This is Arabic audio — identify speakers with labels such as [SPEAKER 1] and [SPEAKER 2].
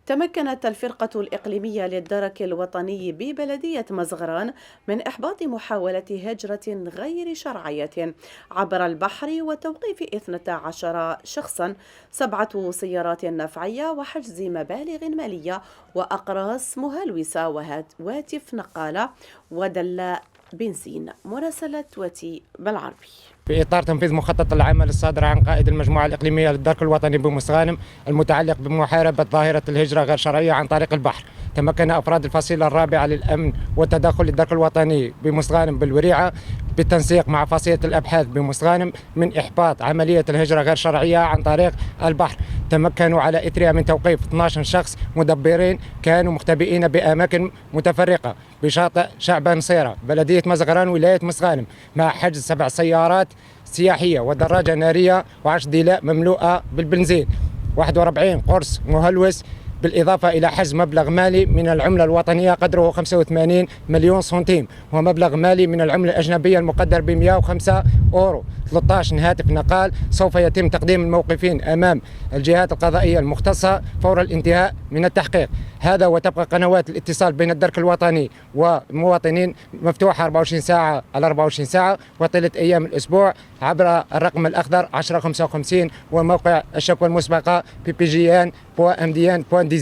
[SPEAKER 1] تمكنت الفرقة الإقليمية للدرك الوطني ببلدية مزغران من إحباط محاولة هجرة غير شرعية عبر البحر وتوقيف 12 شخصا، 7 سيارات نفعية وحجز مبالغ مالية وأقراص مهلوسة وهواتف نقالة ودلاء بنزين. مراسلة وتي بالعربي.
[SPEAKER 2] في إطار تنفيذ مخطط العمل الصادر عن قائد المجموعة الإقليمية للدرك الوطني بمسغانم المتعلق بمحاربة ظاهرة الهجرة غير شرعية عن طريق البحر، تمكن أفراد الفصيلة الرابعة للأمن والتدخل للدرك الوطني بمسغانم بالوريعة بالتنسيق مع فصيلة الأبحاث بمسغانم من إحباط عملية الهجرة غير شرعية عن طريق البحر. تمكنوا على إثرها من توقيف 12 شخص مدبرين كانوا مختبئين بأماكن متفرقة بشاطئ شعبان صيرة بلدية مزغران ولاية مسغانم، مع حجز 7 سيارات سياحية ودراجة نارية و10 دلاء مملوءة بالبنزين، 41 قرص مهلوس، بالإضافة إلى حجز مبلغ مالي من العملة الوطنية قدره 85 مليون سنتيم، ومبلغ مالي من العملة الأجنبية المقدر ب 105 أورو، 13 هاتف نقال. سوف يتم تقديم الموقفين أمام الجهات القضائية المختصة فور الانتهاء من التحقيق. هذا وتبقى قنوات الاتصال بين الدرك الوطني والمواطنين مفتوحة 24 ساعة على 24 ساعة وطيلة أيام الأسبوع عبر الرقم الأخضر 1055 وموقع الشكوى المسبقة ppgn.mdn.dz.